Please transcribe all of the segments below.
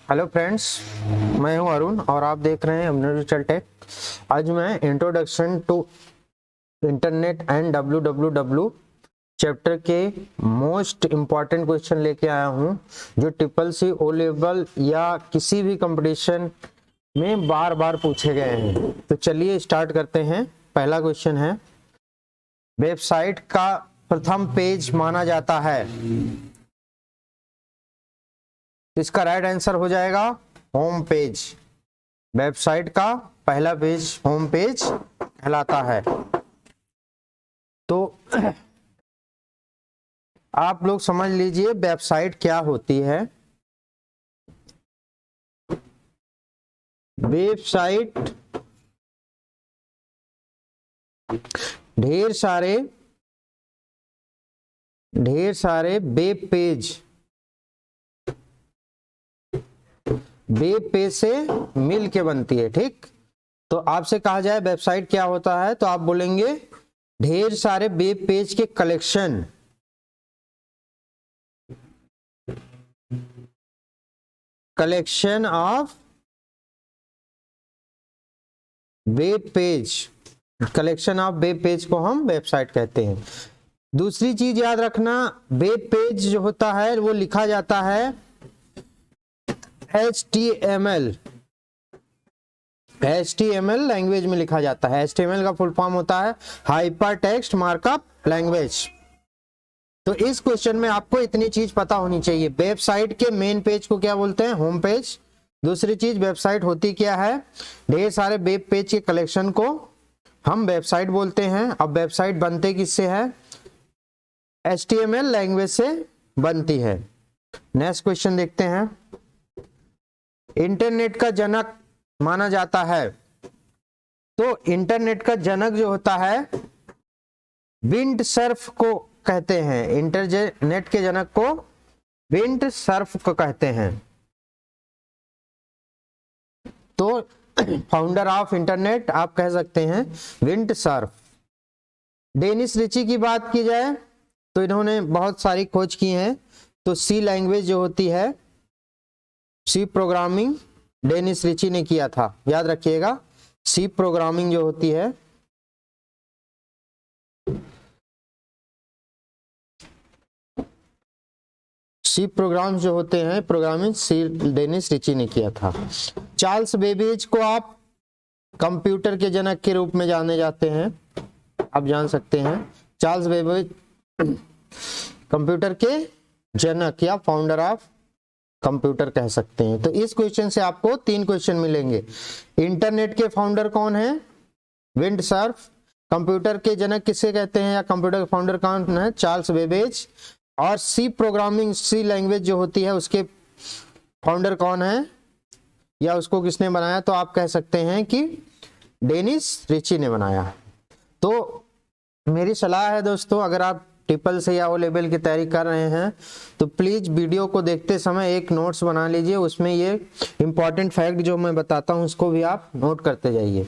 Hello friends, मैं हूं अरुण और आप देख रहे हैं अपना डिजिटल टेक। आज मैं introduction to internet and W chapter के मोस्ट इम्पॉर्टेंट क्वेश्चन लेके आया हूं, जो ट्रिपल सी ओ लेवल या किसी भी कंपटीशन में बार बार पूछे गए हैं। तो चलिए स्टार्ट करते हैं। पहला क्वेश्चन है, वेबसाइट का प्रथम पेज माना जाता है। इसका राइट आंसर हो जाएगा होम पेज। वेबसाइट का पहला पेज होम पेज कहलाता है। तो आप लोग समझ लीजिए वेबसाइट क्या होती है। वेबसाइट ढेर सारे वेब पेज से मिल के बनती है। ठीक, तो आपसे कहा जाए वेबसाइट क्या होता है, तो आप बोलेंगे ढेर सारे वेब पेज के collection. Collection of web page, collection of web page को हम वेबसाइट कहते हैं। दूसरी चीज याद रखना, वेब पेज जो होता है वो लिखा जाता है HTML लैंग्वेज में लिखा जाता है। HTML का फुल फॉर्म होता है हाइपर टेक्स्ट मार्कअप लैंग्वेज। तो इस क्वेश्चन में आपको इतनी चीज पता होनी चाहिए। वेबसाइट के मेन पेज को क्या बोलते हैं? Home page. दूसरी चीज, वेबसाइट होती क्या है? ढेर सारे वेब पेज के कलेक्शन को हम वेबसाइट बोलते हैं। अब वेबसाइट बनते किससे है? HTML लैंग्वेज से बनती है। नेक्स्ट क्वेश्चन देखते हैं। इंटरनेट का जनक माना जाता है। तो इंटरनेट का जनक जो होता है विंड सर्फ को कहते हैं। इंटरनेट के जनक को विंड सर्फ को कहते हैं। तो फाउंडर ऑफ इंटरनेट आप कह सकते हैं विंड सर्फ। डेनिस रिची की बात की जाए तो इन्होंने बहुत सारी खोज की हैं। तो सी लैंग्वेज जो होती है, सी प्रोग्रामिंग डेनिस रिची ने किया था, याद रखिएगा। सी प्रोग्रामिंग जो होती है, सी प्रोग्राम जो होते हैं प्रोग्रामिंग, सी डेनिस रिची ने किया था। चार्ल्स बेबेज को आप कंप्यूटर के जनक के रूप में जाने जाते हैं, आप जान सकते हैं। चार्ल्स बेबेज कंप्यूटर के जनक या फाउंडर ऑफ कंप्यूटर कह सकते हैं। तो इस क्वेश्चन से आपको 3 क्वेश्चन मिलेंगे। इंटरनेट के फाउंडर कौन है? Wind Surf. कंप्यूटर के जनक किसे कहते हैं या कंप्यूटर के फाउंडर कौन है? Charles Babbage. और सी प्रोग्रामिंग, सी लैंग्वेज जो होती है उसके फाउंडर कौन है या उसको किसने बनाया? तो आप कह सकते हैं कि डेनिस रिची ने बनाया। तो मेरी सलाह है दोस्तों, अगर आप ट्रिपल से या ओ लेवल की तैयारी कर रहे हैं तो प्लीज वीडियो को देखते समय एक नोट्स बना लीजिए। उसमें ये इंपॉर्टेंट फैक्ट जो मैं बताता हूं उसको भी आप नोट करते जाइए।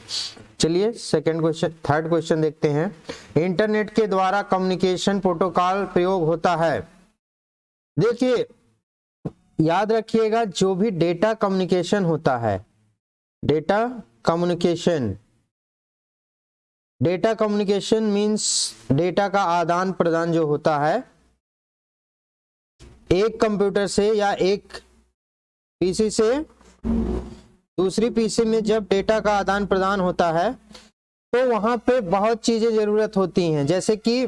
चलिए थर्ड क्वेश्चन देखते हैं। इंटरनेट के द्वारा कम्युनिकेशन प्रोटोकॉल प्रयोग होता है। देखिए याद रखिएगा, जो भी डेटा कम्युनिकेशन होता है, डेटा कम्युनिकेशन मीन्स डेटा का आदान प्रदान जो होता है एक कंप्यूटर से या एक पीसी से दूसरी पीसी में। जब डेटा का आदान प्रदान होता है तो वहां पे बहुत चीजें जरूरत होती हैं, जैसे कि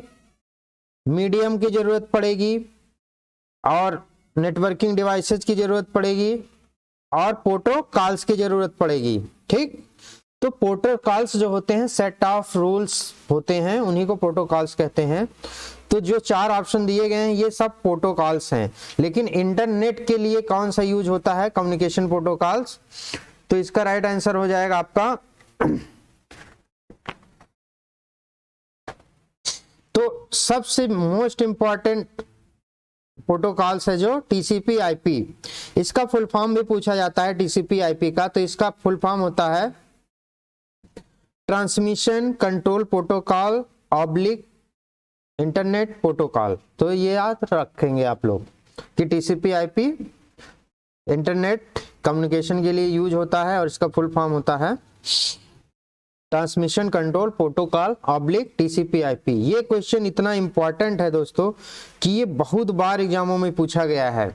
मीडियम की जरूरत पड़ेगी और नेटवर्किंग डिवाइसेस की जरूरत पड़ेगी और प्रोटोकॉल्स की जरूरत पड़ेगी। ठीक, तो प्रोटोकॉल्स जो होते हैं सेट ऑफ रूल्स होते हैं, उन्हीं को प्रोटोकॉल्स कहते हैं। तो जो 4 ऑप्शन दिए गए हैं ये सब प्रोटोकॉल्स हैं। लेकिन इंटरनेट के लिए कौन सा यूज होता है? Communication protocols. तो इसका राइट आंसर हो जाएगा आपका तो सबसे मोस्ट इंपॉर्टेंट प्रोटोकॉल्स है जो टीसीपी आईपी। इसका फुल फॉर्म भी पूछा जाता है टीसीपी आईपी का। तो इसका फुल फॉर्म होता है transmission control protocol oblique internet protocol. तो ये याद रखेंगे आप लोग कि टीसीपी आईपी इंटरनेट कम्युनिकेशन के लिए यूज होता है और इसका फुल फॉर्म होता है transmission control protocol oblique TCP/IP। ये क्वेश्चन इतना इंपॉर्टेंट है दोस्तों कि ये बहुत बार एग्जामों में पूछा गया है।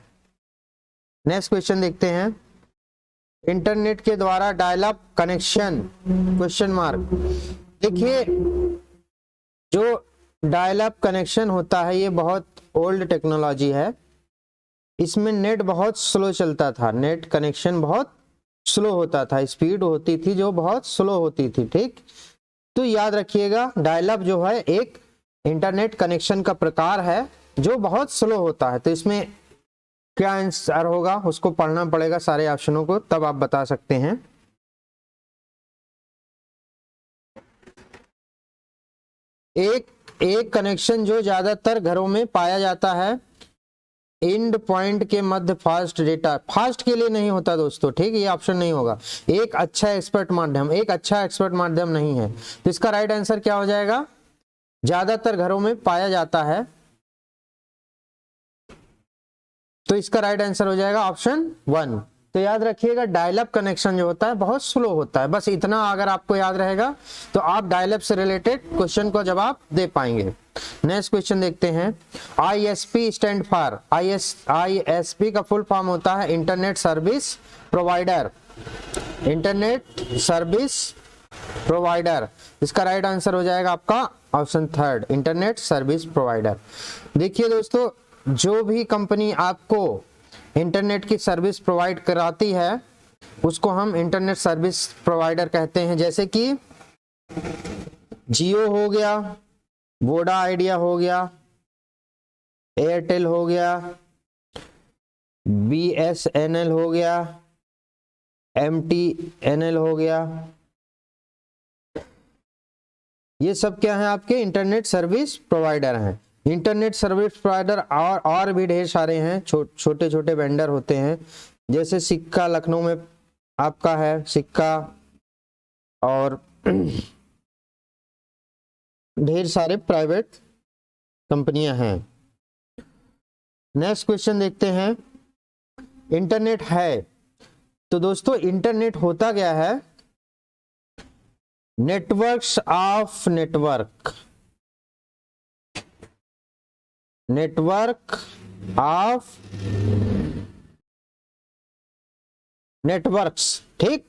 नेक्स्ट क्वेश्चन देखते हैं, इंटरनेट के द्वारा dial up connection question mark. देखिए जो डायल अप कनेक्शन होता है ये बहुत ओल्ड टेक्नोलॉजी है। इसमें नेट बहुत स्लो चलता था, नेट कनेक्शन बहुत स्लो होता था, स्पीड होती थी जो बहुत स्लो होती थी। ठीक, तो याद रखिएगा डायल अप जो है एक इंटरनेट कनेक्शन का प्रकार है जो बहुत स्लो होता है। तो इसमें क्या आंसर होगा उसको पढ़ना पड़ेगा सारे ऑप्शनों को, तब आप बता सकते हैं। एक कनेक्शन जो ज्यादातर घरों में पाया जाता है, एंड पॉइंट के मध्य फास्ट डेटा। फास्ट के लिए नहीं होता दोस्तों, ठीक, ये ऑप्शन नहीं होगा। एक अच्छा एक्सपर्ट माध्यम, एक अच्छा एक्सपर्ट माध्यम नहीं है। तो इसका राइट आंसर क्या हो जाएगा, ज्यादातर घरों में पाया जाता है। तो इसका राइट आंसर हो जाएगा ऑप्शन 1। तो याद रखिएगा डायल अप कनेक्शन जो होता है बहुत स्लो होता है। बस इतना अगर आपको याद रहेगा तो आप डायल अप से रिलेटेड क्वेश्चन को जवाब दे पाएंगे। नेक्स्ट क्वेश्चन देखते हैं, ISP स्टैंड फॉर, ISP का फुल फॉर्म होता है internet service provider. Internet service provider, इसका राइट आंसर हो जाएगा आपका ऑप्शन 3, इंटरनेट सर्विस प्रोवाइडर। देखिए दोस्तों, जो भी कंपनी आपको इंटरनेट की सर्विस प्रोवाइड कराती है उसको हम इंटरनेट सर्विस प्रोवाइडर कहते हैं। जैसे कि जियो हो गया, वोडा आइडिया हो गया, एयरटेल हो गया, BSNL हो गया, MTNL हो गया। ये सब क्या है आपके इंटरनेट सर्विस प्रोवाइडर हैं। इंटरनेट सर्विस प्रोवाइडर और भी ढेर सारे हैं, छोटे छोटे वेंडर होते हैं। जैसे सिक्का लखनऊ में आपका है सिक्का, और ढेर सारे प्राइवेट कंपनियां हैं। नेक्स्ट क्वेश्चन देखते हैं, इंटरनेट है तो दोस्तों इंटरनेट होता क्या है, networks of network, network of networks. ठीक,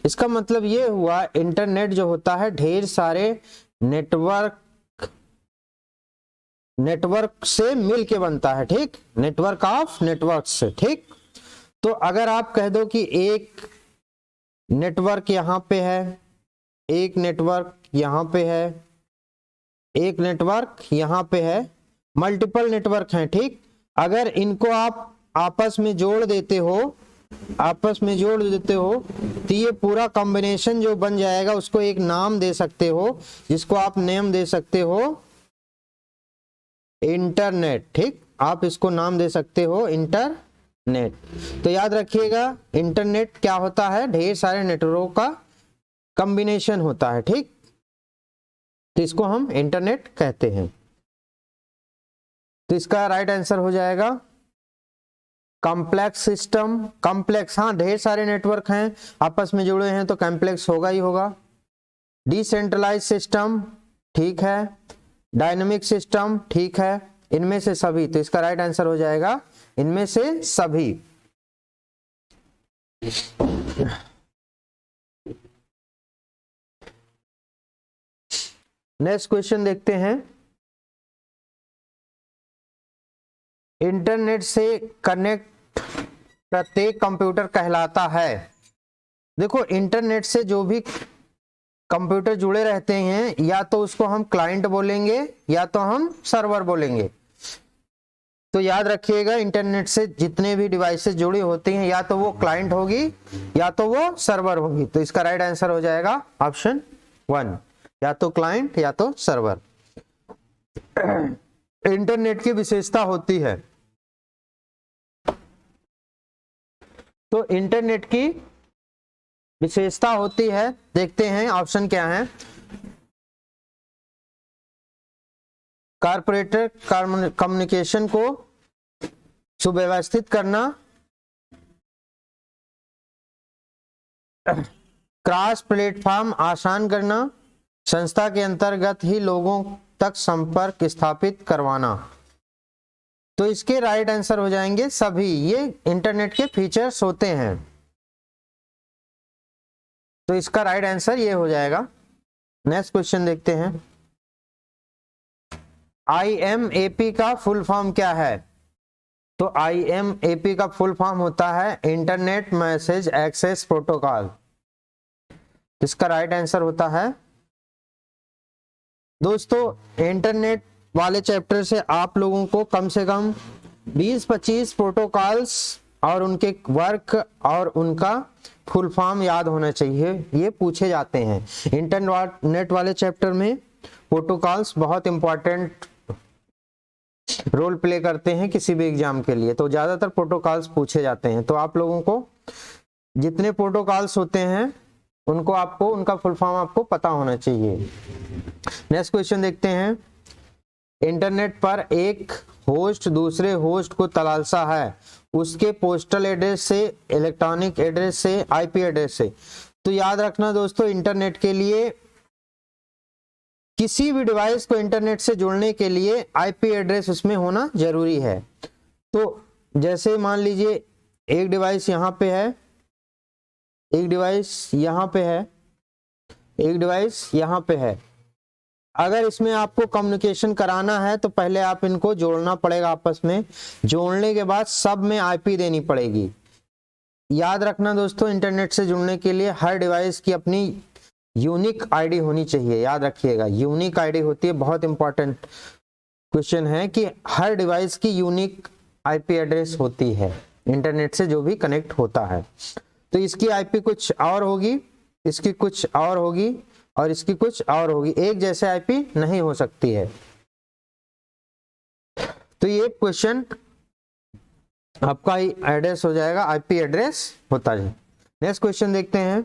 इसका मतलब ये हुआ इंटरनेट जो होता है ढेर सारे नेटवर्क से मिलके बनता है। ठीक, नेटवर्क ऑफ नेटवर्क्स से। ठीक, तो अगर आप कह दो कि एक नेटवर्क यहां पे है, एक नेटवर्क यहां पे है, एक नेटवर्क यहां पे है, मल्टीपल नेटवर्क हैं। ठीक, अगर इनको आप आपस में जोड़ देते हो तो ये पूरा कॉम्बिनेशन जो बन जाएगा उसको एक नाम दे सकते हो, जिसको आप नेम दे सकते हो इंटरनेट। ठीक, आप इसको नाम दे सकते हो इंटरनेट। तो याद रखिएगा इंटरनेट क्या होता है, ढेर सारे नेटवर्कों का कॉम्बिनेशन होता है। ठीक, तो इसको हम इंटरनेट कहते हैं। तो इसका राइट आंसर हो जाएगा कॉम्प्लेक्स सिस्टम। कॉम्प्लेक्स, हाँ ढेर सारे नेटवर्क हैं आपस में जुड़े हैं तो कॉम्प्लेक्स होगा ही होगा। डिसेंट्रलाइज सिस्टम, ठीक है। डायनेमिक सिस्टम, ठीक है। इनमें से सभी, तो इसका राइट आंसर हो जाएगा इनमें से सभी। नेक्स्ट क्वेश्चन देखते हैं, इंटरनेट से कनेक्ट प्रत्येक कंप्यूटर कहलाता है। देखो इंटरनेट से जो भी कंप्यूटर जुड़े रहते हैं या तो उसको हम क्लाइंट बोलेंगे या तो हम सर्वर बोलेंगे। तो याद रखिएगा इंटरनेट से जितने भी डिवाइसेस जुड़ी होती हैं या तो वो क्लाइंट होगी या तो वो सर्वर होगी। तो इसका राइट आंसर हो जाएगा ऑप्शन 1, या तो क्लाइंट या तो सर्वर। इंटरनेट की विशेषता होती है, तो इंटरनेट की विशेषता होती है, देखते हैं ऑप्शन क्या है। कॉर्पोरेट कम्युनिकेशन को सुव्यवस्थित करना, क्रॉस प्लेटफॉर्म आसान करना, संस्था के अंतर्गत ही लोगों तक संपर्क स्थापित करवाना। तो इसके राइट आंसर हो जाएंगे सभी, ये इंटरनेट के फीचर्स होते हैं। तो इसका राइट आंसर ये हो जाएगा। नेक्स्ट क्वेश्चन देखते हैं। IMAP का फुल फॉर्म क्या है? तो IMAP का फुल फॉर्म होता है इंटरनेट मैसेज एक्सेस प्रोटोकॉल। इसका राइट आंसर होता है दोस्तों, इंटरनेट वाले चैप्टर से आप लोगों को कम से कम 20-25 प्रोटोकॉल्स और उनके वर्क और उनका फुल फॉर्म याद होना चाहिए, ये पूछे जाते हैं। इंटरनेट वाले चैप्टर में प्रोटोकॉल्स बहुत इंपॉर्टेंट रोल प्ले करते हैं किसी भी एग्जाम के लिए, तो ज्यादातर प्रोटोकॉल्स पूछे जाते हैं। तो आप लोगों को जितने प्रोटोकॉल्स होते हैं उनको आपको उनका फुल फॉर्म आपको पता होना चाहिए। नेक्स्ट क्वेश्चन देखते हैं। इंटरनेट पर एक होस्ट दूसरे होस्ट को तलाशता है उसके पोस्टल एड्रेस से, इलेक्ट्रॉनिक एड्रेस से, IP एड्रेस से। तो याद रखना दोस्तों, इंटरनेट के लिए किसी भी डिवाइस को इंटरनेट से जोड़ने के लिए IP एड्रेस उसमें होना जरूरी है। तो जैसे मान लीजिए एक डिवाइस यहाँ पे है, एक डिवाइस यहाँ पे है, एक डिवाइस यहाँ पे है। अगर इसमें आपको कम्युनिकेशन कराना है तो पहले आप इनको जोड़ना पड़ेगा आपस में, जोड़ने के बाद सब में IP देनी पड़ेगी। याद रखना दोस्तों, इंटरनेट से जुड़ने के लिए हर डिवाइस की अपनी यूनिक ID होनी चाहिए। याद रखिएगा, यूनिक ID होती है, बहुत इंपॉर्टेंट क्वेश्चन है कि हर डिवाइस की यूनिक IP एड्रेस होती है इंटरनेट से जो भी कनेक्ट होता है। तो इसकी IP कुछ और होगी, इसकी कुछ और होगी और इसकी कुछ और होगी, एक जैसे IP नहीं हो सकती है। तो ये क्वेश्चन आपका एड्रेस हो जाएगा, IP एड्रेस होता है। नेक्स्ट क्वेश्चन देखते हैं।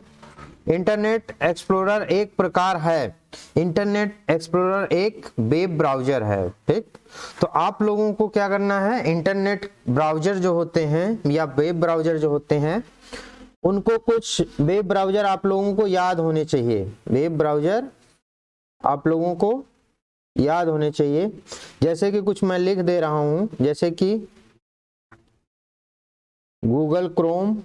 इंटरनेट एक्सप्लोरर एक प्रकार है, इंटरनेट एक्सप्लोरर एक वेब ब्राउजर है, ठीक। तो आप लोगों को क्या करना है, इंटरनेट ब्राउजर जो होते हैं या वेब ब्राउजर जो होते हैं उनको, कुछ वेब ब्राउजर आप लोगों को याद होने चाहिए। वेब ब्राउजर आप लोगों को याद होने चाहिए, जैसे कि कुछ मैं लिख दे रहा हूं, जैसे कि Google Chrome,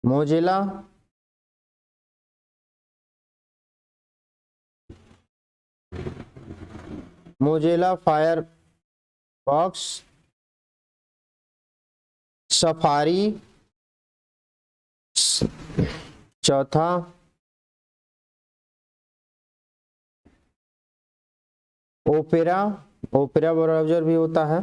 Mozilla, Mozilla Firefox, safari, चौथा ओपेरा, ओपेरा ब्राउजर भी होता है।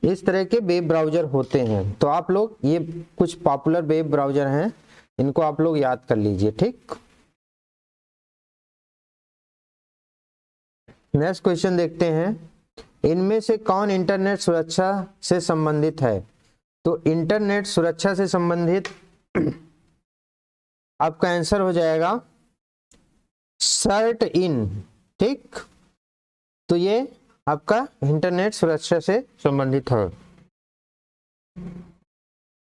इस तरह के वेब ब्राउजर होते हैं। तो आप लोग ये कुछ पॉपुलर वेब ब्राउजर हैं, इनको आप लोग याद कर लीजिए, ठीक। नेक्स्ट क्वेश्चन देखते हैं। इनमें से कौन इंटरनेट सुरक्षा से संबंधित है? तो इंटरनेट सुरक्षा से संबंधित आपका आंसर हो जाएगा सर्ट इन, ठीक। तो ये आपका इंटरनेट सुरक्षा से संबंधित है।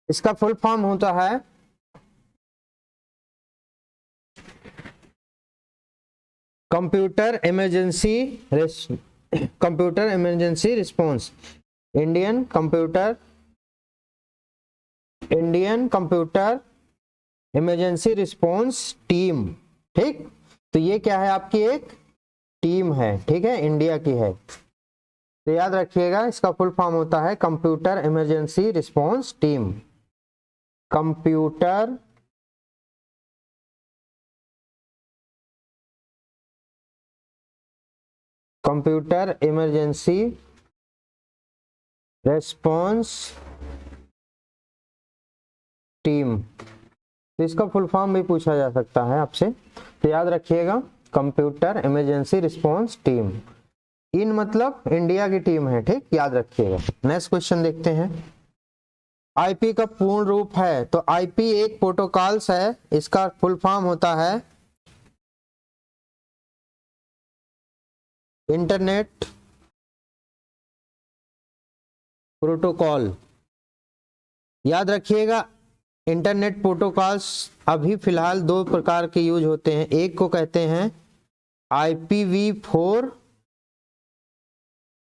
इसका फुल फॉर्म होता है computer emergency response, Indian computer emergency response team, ठीक। तो ये क्या है, आपकी एक टीम है, ठीक है, इंडिया की है। तो याद रखिएगा, इसका फुल फॉर्म होता है computer emergency response team. Computer emergency response team. तो इसका फुल फॉर्म भी पूछा जा सकता है आपसे, तो याद रखिएगा कंप्यूटर इमरजेंसी रिस्पॉन्स टीम। इन मतलब इंडिया की टीम है, ठीक, याद रखिएगा। नेक्स्ट क्वेश्चन देखते हैं। IP का पूर्ण रूप है, तो IP एक प्रोटोकॉल्स है, इसका फुल फॉर्म होता है इंटरनेट प्रोटोकॉल। याद रखिएगा इंटरनेट प्रोटोकॉल्स अभी फिलहाल दो प्रकार के यूज होते हैं। एक को कहते हैं IPv4,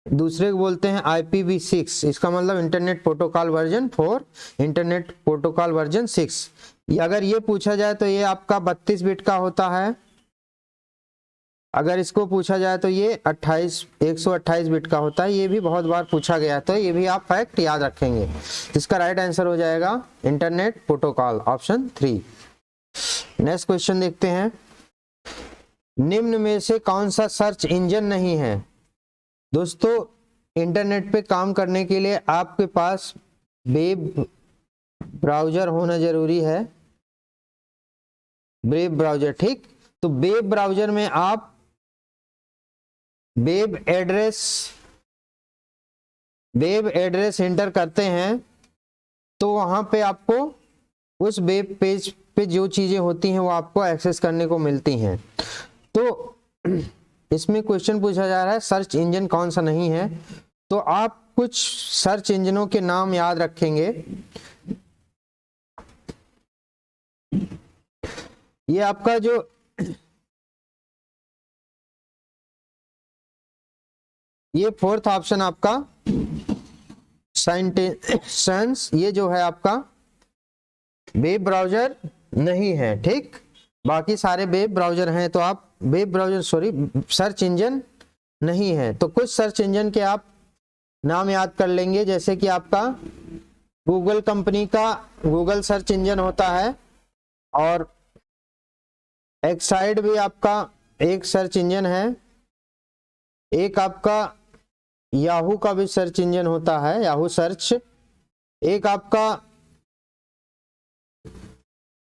दूसरे को बोलते हैं IPv6। इसका मतलब internet protocol version 4, internet protocol version 6। अगर ये पूछा जाए तो ये आपका 32 बिट का होता है, अगर इसको पूछा जाए तो ये 128 बिट का होता है। ये भी बहुत बार पूछा गया, तो ये भी आप फैक्ट याद रखेंगे। इसका राइट आंसर हो जाएगा internet protocol, option 3। Next question देखते हैं, निम्न में से कौन सा सर्च इंजन नहीं है? दोस्तों इंटरनेट पे काम करने के लिए आपके पास वेब ब्राउजर होना जरूरी है, वेब ब्राउजर, ठीक। तो वेब ब्राउजर में आप वेब एड्रेस एंटर करते हैं तो वहां पे आपको उस वेब पेज पे जो चीजें होती हैं वो आपको एक्सेस करने को मिलती हैं। तो इसमें क्वेश्चन पूछा जा रहा है सर्च इंजन कौन सा नहीं है, तो आप कुछ सर्च इंजनों के नाम याद रखेंगे। ये आपका जो ये फोर्थ ऑप्शन आपका साइंटेंस, ये जो है आपका वेब ब्राउजर नहीं है, ठीक। बाकी सारे वेब ब्राउजर हैं, तो आप वेब ब्राउजर सर्च इंजन नहीं है। तो कुछ सर्च इंजन के आप नाम याद कर लेंगे, जैसे कि आपका गूगल कंपनी का गूगल सर्च इंजन होता है, और एक्साइड भी आपका एक सर्च इंजन है। एक आपका याहू का भी सर्च इंजन होता है, याहू सर्च। एक आपका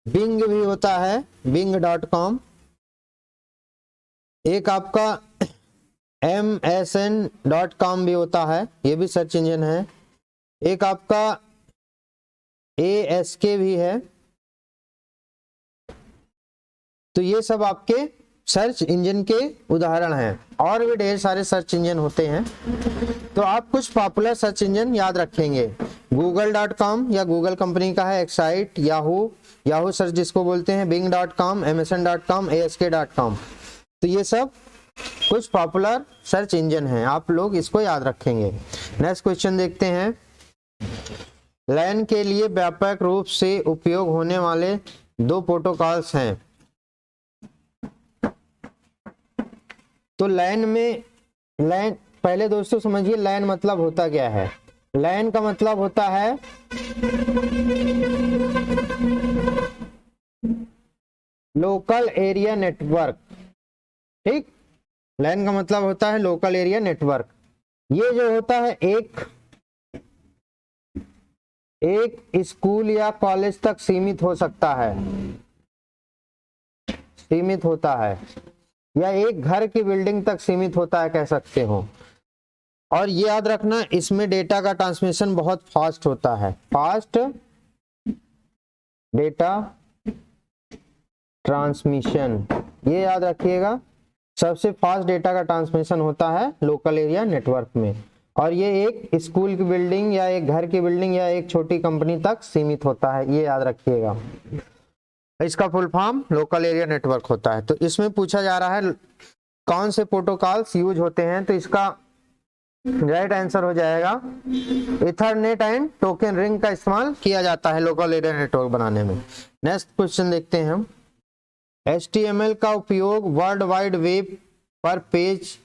बिंग भी होता है, bing.com। एक आपका MSN.com भी होता है, ये भी सर्च इंजन है। एक आपका ASK भी है। तो ये सब आपके सर्च इंजन के उदाहरण हैं, और भी ढेर सारे सर्च इंजन होते हैं। तो आप कुछ पॉपुलर सर्च इंजन याद रखेंगे, google.com या गूगल कंपनी का है, एक्साइट, याहू सर्च जिसको बोलते हैं, bing.com, MSN.com, ASK.com। तो ये सब कुछ पॉपुलर सर्च इंजन हैं, आप लोग इसको याद रखेंगे। नेक्स्ट क्वेश्चन देखते हैं, लैन के लिए व्यापक रूप से उपयोग होने वाले दो प्रोटोकॉल्स हैं। तो लैन पहले दोस्तों समझिए लैन मतलब होता क्या है। लैन का मतलब होता है लोकल एरिया नेटवर्क, ठीक। लैन का मतलब होता है लोकल एरिया नेटवर्क। ये जो होता है एक स्कूल या कॉलेज तक सीमित हो सकता है, सीमित होता है, या एक घर की बिल्डिंग तक सीमित होता है, कह सकते हो। और ये याद रखना, इसमें डेटा का ट्रांसमिशन बहुत फास्ट होता है, फास्ट डेटा ट्रांसमिशन, ये याद रखिएगा। सबसे फास्ट डेटा का ट्रांसमिशन होता है लोकल एरिया नेटवर्क में, और ये एक स्कूल की बिल्डिंग या एक घर की बिल्डिंग या एक छोटी कंपनी तक सीमित होता है, ये याद रखिएगा। इसका full form local area network होता है। तो इसमें पूछा जा रहा है कौन से प्रोटोकॉल्स यूज होते हैं, तो इसका राइट आंसर हो जाएगा इथरनेट एंड टोकन रिंग का इस्तेमाल किया जाता है लोकल एरिया नेटवर्क बनाने में। नेक्स्ट क्वेश्चन देखते हैं हम, HTML का उपयोग वर्ल्ड वाइड वेब पर पेज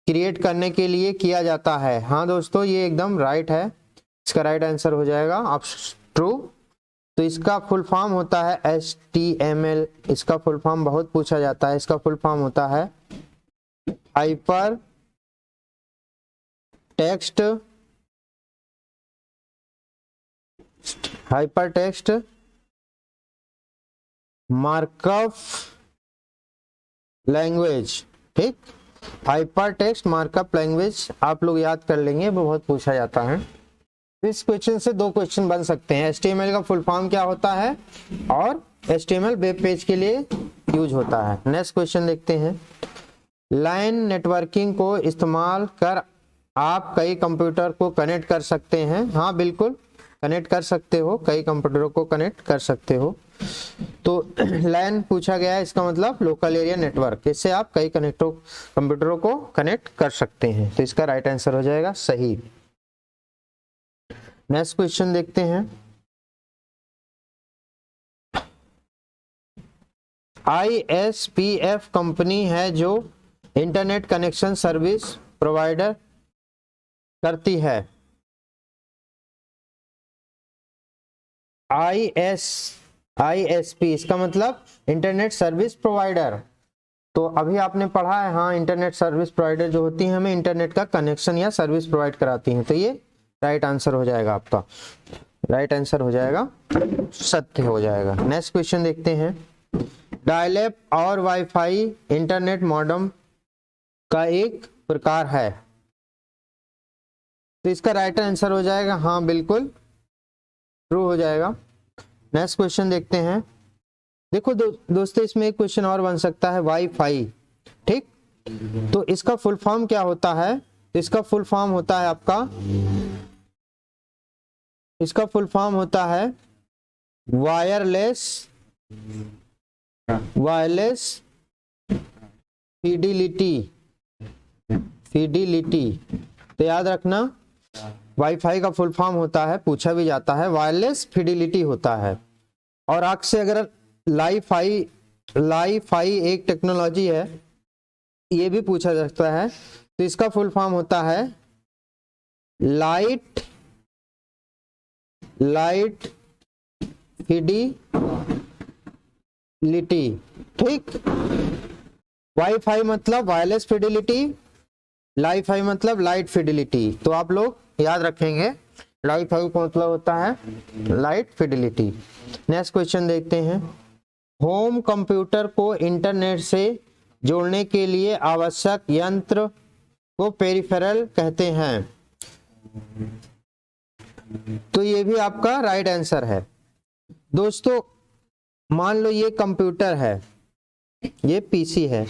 क्रिएट करने के लिए किया जाता है। हाँ दोस्तों, ये एकदम राइट है, इसका राइट आंसर हो जाएगा ऑप्शन ट्रू। तो इसका फुल फॉर्म होता है HTML, इसका फुल फॉर्म बहुत पूछा जाता है, इसका फुल फॉर्म होता है हाइपर टेक्स्ट मार्कअप लैंग्वेज, ठीक। हाइपर टेक्स्ट मार्कअप लैंग्वेज आप लोग याद कर लेंगे, वो बहुत पूछा जाता है। इस क्वेश्चन से दो क्वेश्चन बन सकते हैं, HTML का फुल फॉर्म क्या होता है और HTML वेब पेज के लिए यूज होता है। नेक्स्ट क्वेश्चन देखते हैं, लाइन नेटवर्किंग को इस्तेमाल कर आप कई कंप्यूटर को कनेक्ट कर सकते हैं। हाँ बिल्कुल कनेक्ट कर सकते हो, कई कंप्यूटरों को कनेक्ट कर सकते हो। तो लैन पूछा गया है, इसका मतलब लोकल एरिया नेटवर्क, इससे आप कई कंप्यूटरों को कनेक्ट कर सकते हैं। तो इसका राइट आंसर हो जाएगा सही। नेक्स्ट क्वेश्चन देखते हैं। ISPF कंपनी है जो इंटरनेट कनेक्शन सर्विस प्रोवाइडर करती है। ISP इसका मतलब इंटरनेट सर्विस प्रोवाइडर। तो अभी आपने पढ़ा है, हाँ, इंटरनेट सर्विस प्रोवाइडर जो होती है हमें इंटरनेट का कनेक्शन या सर्विस प्रोवाइड कराती हैं। तो ये राइट आंसर हो जाएगा आपका, राइट आंसर हो जाएगा, सत्य हो जाएगा। नेक्स्ट क्वेश्चन देखते हैं। डायल-अप और वाईफाई इंटरनेट मॉडेम का एक प्रकार है। तो इसका राइट आंसर हो जाएगा हाँ, बिल्कुल ट्रू हो जाएगा। नेक्स्ट क्वेश्चन देखते हैं। देखो दोस्तों, इसमें एक क्वेश्चन और बन सकता है, वाईफाई, ठीक। तो इसका फुल फॉर्म क्या होता है? इसका फुल फॉर्म होता है आपका, इसका फुल फॉर्म होता है वायरलेस फिडिलिटी। तो याद रखना, वाईफाई का फुल फॉर्म होता है, पूछा भी जाता है, वायरलेस फिडिलिटी होता है। और आग से अगर लाईफाई एक टेक्नोलॉजी है, ये भी पूछा जा सकता है। तो इसका फुल फॉर्म होता है लाइट फिडिलिटी, ठीक। वाईफाई मतलब वायरलेस फिडिलिटी, लाईफाई मतलब लाइट फिडिलिटी। तो आप लोग याद रखेंगे, लाईफाई का मतलब होता है लाइट फिडिलिटी। नेक्स्ट क्वेश्चन देखते हैं। होम कंप्यूटर को इंटरनेट से जोड़ने के लिए आवश्यक यंत्र को पेरिफेरल कहते हैं। तो ये भी आपका राइट आंसर है। दोस्तों मान लो ये कंप्यूटर है, ये पीसी है,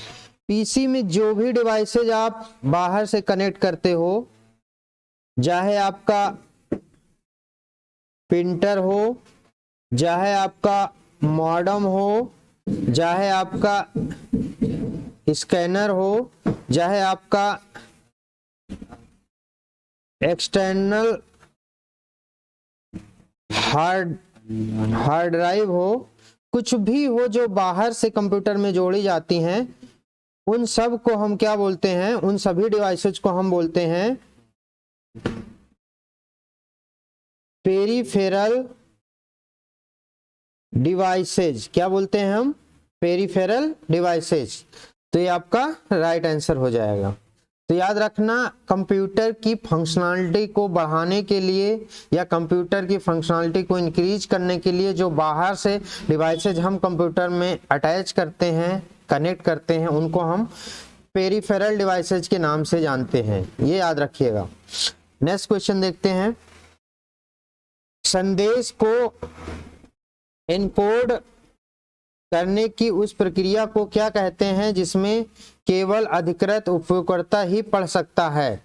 पीसी में जो भी डिवाइसेज आप बाहर से कनेक्ट करते हो, चाहे आपका प्रिंटर हो, चाहे आपका मॉडेम हो, चाहे आपका स्कैनर हो, चाहे आपका एक्सटर्नल हार्ड ड्राइव हो, कुछ भी हो जो बाहर से कंप्यूटर में जोड़ी जाती हैं, उन सब को हम क्या बोलते हैं? उन सभी डिवाइसेज को हम बोलते हैं पेरिफेरल डिवाइसेज। क्या बोलते हैं हम? Peripheral devices. तो ये आपका राइट आंसर हो जाएगा। तो याद रखना, कंप्यूटर की फंक्शनैलिटी को बढ़ाने के लिए या कंप्यूटर की फंक्शनैलिटी को इंक्रीज करने के लिए जो बाहर से डिवाइसेज हम कंप्यूटर में अटैच करते हैं, कनेक्ट करते हैं, उनको हम पेरिफेरल डिवाइसेज के नाम से जानते हैं, ये याद रखिएगा। नेक्स्ट क्वेश्चन देखते हैं। संदेश को एनकोड करने की उस प्रक्रिया को क्या कहते हैं जिसमें केवल अधिकृत उपयोगकर्ता ही पढ़ सकता है?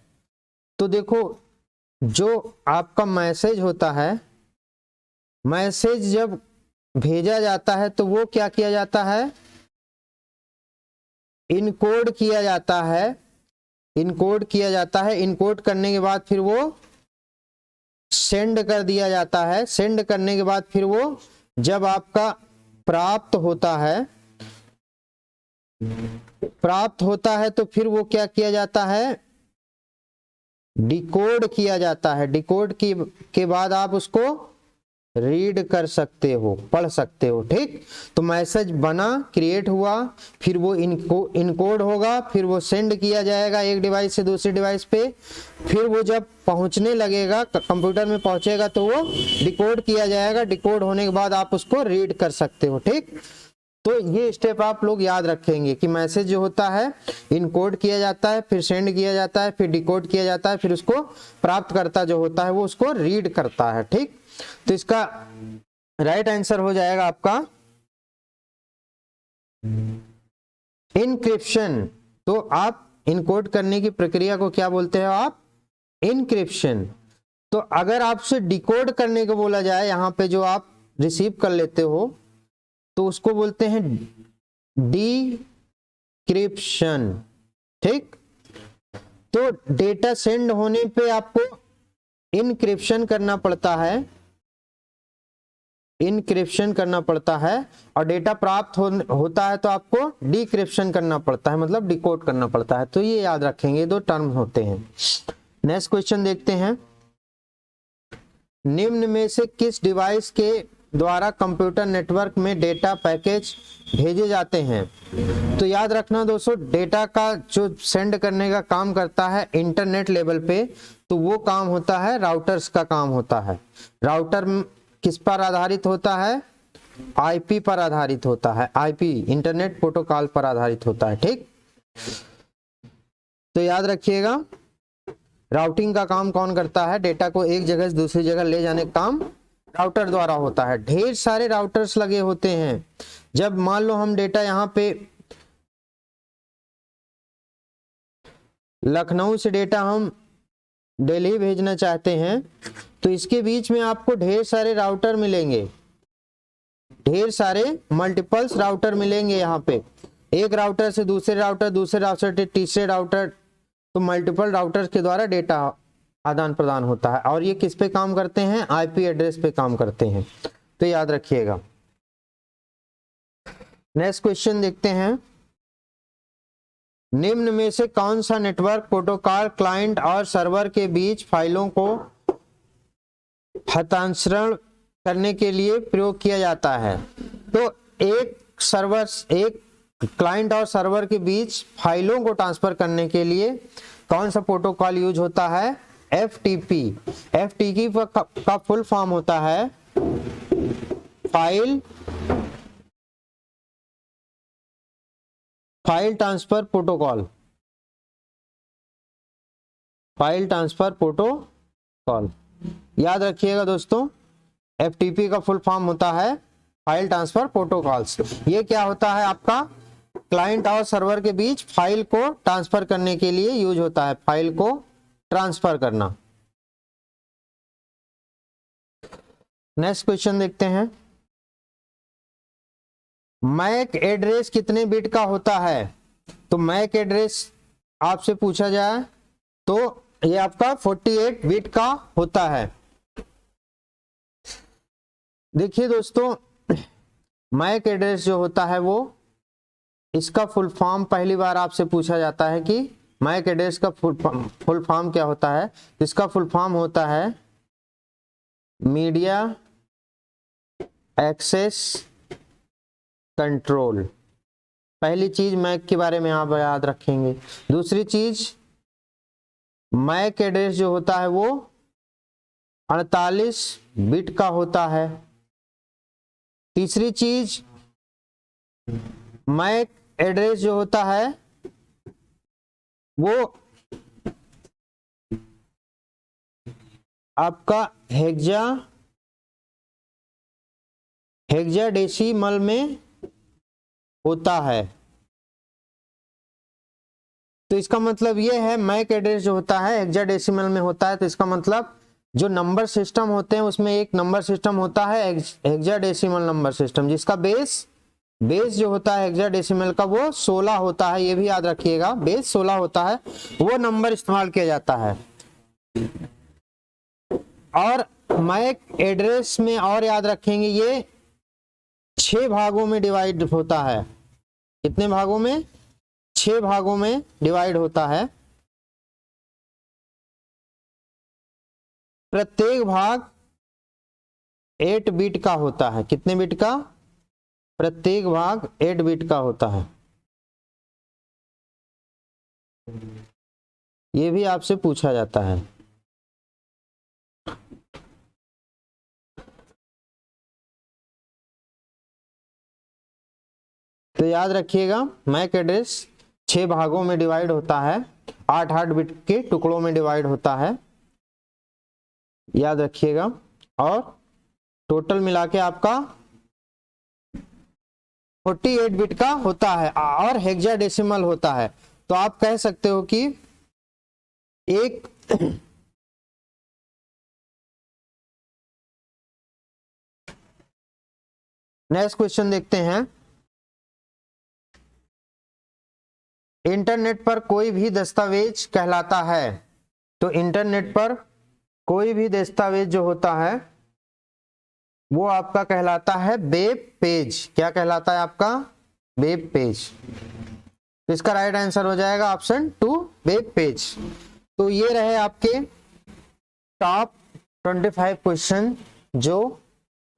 तो देखो, जो आपका मैसेज होता है, मैसेज जब भेजा जाता है तो वो क्या किया जाता है? इनकोड किया जाता है, इनकोड किया जाता है। इनकोड करने के बाद फिर वो सेंड कर दिया जाता है। सेंड करने के बाद फिर वो जब आपका प्राप्त होता है तो फिर वो क्या किया जाता है? डिकोड किया जाता है। डिकोड के बाद आप उसको रीड कर सकते हो, पढ़ सकते हो, ठीक। तो मैसेज बना, क्रिएट हुआ, फिर वो इनकोड होगा, फिर वो सेंड किया जाएगा एक डिवाइस से दूसरी डिवाइस पे, फिर वो जब पहुंचने लगेगा, कंप्यूटर में पहुंचेगा तो वो डिकोड किया जाएगा। डिकोड होने के बाद आप उसको रीड कर सकते हो, ठीक। तो ये स्टेप आप लोग याद रखेंगे कि मैसेज जो होता है इनकोड किया जाता है, फिर सेंड किया जाता है, फिर डिकोड किया जाता है, फिर उसको प्राप्तकर्ता जो होता है वो उसको रीड करता है, ठीक। तो इसका राइट आंसर हो जाएगा आपका इनक्रिप्शन। तो आप इनकोड करने की प्रक्रिया को क्या बोलते हो आप? इनक्रिप्शन। तो अगर आपसे डिकोड करने को बोला जाए, यहाँ पे जो आप रिसीव कर लेते हो, तो उसको बोलते हैं डिक्रिप्शन। ठीक, तो डेटा सेंड होने पे आपको इनक्रिप्शन करना पड़ता है, इनक्रिप्शन करना पड़ता है, और डेटा प्राप्त होता है तो आपको डिक्रिप्शन करना पड़ता है, मतलब डिकोड करना पड़ता है। तो ये याद रखेंगे, दो टर्म होते हैं। नेक्स्ट क्वेश्चन देखते हैं, निम्न में से किस डिवाइस के द्वारा कंप्यूटर नेटवर्क में डेटा पैकेज भेजे जाते हैं? तो याद रखना दोस्तों, डेटा का जो सेंड करने का काम करता है इंटरनेट लेवल पे, तो वो काम होता है राउटर्स का काम होता है। राउटर किस पर आधारित होता है? आईपी पर आधारित होता है, आईपी इंटरनेट प्रोटोकॉल पर आधारित होता है। ठीक, तो याद रखिएगा, राउटिंग का काम कौन करता है? डेटा को एक जगह से दूसरी जगह ले जाने का काम राउटर द्वारा होता है। ढेर सारे राउटर्स लगे होते हैं। जब मान लो हम डेटा यहाँ पे लखनऊ से डेटा हम दिल्ली भेजना चाहते हैं, तो इसके बीच में आपको ढेर सारे राउटर मिलेंगे, ढेर सारे मल्टीपल्स राउटर मिलेंगे। यहाँ पे एक राउटर से दूसरे राउटर, दूसरे राउटर से तीसरे राउटर, तो मल्टीपल राउटर्स के द्वारा डेटा आदान प्रदान होता है। और ये किस पे काम करते हैं? आईपी एड्रेस पे काम करते हैं, तो याद रखिएगा। नेक्स्ट क्वेश्चन देखते हैं, निम्न में से कौन सा नेटवर्क प्रोटोकॉल क्लाइंट और सर्वर के बीच फाइलों को हस्तांतरण करने के लिए प्रयोग किया जाता है? तो एक क्लाइंट और सर्वर के बीच फाइलों को ट्रांसफर करने के लिए कौन सा प्रोटोकॉल यूज होता है? FTP। FTP का फुल फॉर्म होता है file transfer protocol, file transfer protocol. याद रखिएगा दोस्तों, FTP का फुल फॉर्म होता है फाइल ट्रांसफर प्रोटोकॉल्स। ये क्या होता है? आपका क्लाइंट और सर्वर के बीच फाइल को ट्रांसफर करने के लिए यूज होता है, फाइल को ट्रांसफर करना। नेक्स्ट क्वेश्चन देखते हैं, मैक एड्रेस कितने बिट का होता है? तो मैक एड्रेस आपसे पूछा जाए तो ये आपका 48 बिट का होता है। देखिए दोस्तों, मैक एड्रेस जो होता है वो, इसका फुल फॉर्म पहली बार आपसे पूछा जाता है कि मैक एड्रेस का फुल फॉर्म क्या होता है? इसका फुल फॉर्म होता है मीडिया एक्सेस कंट्रोल। पहली चीज मैक के बारे में आप याद रखेंगे। दूसरी चीज, मैक एड्रेस जो होता है वो 48 बिट का होता है। तीसरी चीज, मैक एड्रेस जो होता है वो आपका हेक्साडेसिमल में होता है। तो इसका मतलब ये है, मैक एड्रेस जो होता है हेक्साडेसिमल में होता है, तो इसका मतलब जो नंबर सिस्टम होते हैं उसमें एक नंबर सिस्टम होता है हेक्साडेसिमल नंबर सिस्टम, जिसका बेस जो होता है हेक्साडेसिमल का वो 16 होता है। ये भी याद रखिएगा, बेस 16 होता है, वो नंबर इस्तेमाल किया जाता है। और मैक एड्रेस में और याद रखेंगे, ये 6 भागों में डिवाइड होता है। कितने भागों में? 6 भागों में डिवाइड होता है। प्रत्येक भाग 8 बिट का होता है। कितने बिट का? प्रत्येक भाग 8 बिट का होता है। ये भी आपसे पूछा जाता है। तो याद रखिएगा, मैक एड्रेस 6 भागों में डिवाइड होता है, 8 बिट के टुकड़ों में डिवाइड होता है, याद रखिएगा। और टोटल मिला के आपका 48 बिट का होता है और हेक्साडेसिमल होता है। तो आप कह सकते हो कि एक नेक्स्ट क्वेश्चन देखते हैं। इंटरनेट पर कोई भी दस्तावेज कहलाता है। तो इंटरनेट पर कोई भी दस्तावेज जो होता है वो आपका कहलाता है वेब पेज। क्या कहलाता है आपका? Web page. तो इसका राइट आंसर हो जाएगा ऑप्शन 2, वेब पेज। तो ये रहे आपके टॉप 25 क्वेश्चन जो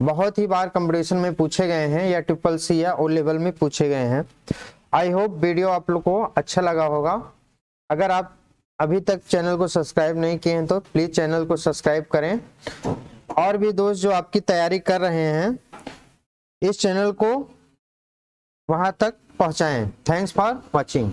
बहुत ही बार कंपटीशन में पूछे गए हैं या ट्रिपल सी या ओ लेवल में पूछे गए हैं। आई होप वीडियो आप लोग को अच्छा लगा होगा। अगर आप अभी तक चैनल को सब्सक्राइब नहीं किए हैं तो प्लीज चैनल को सब्सक्राइब करें, और भी दोस्त जो आपकी तैयारी कर रहे हैं इस चैनल को वहां तक पहुंचाएं। Thanks for watching.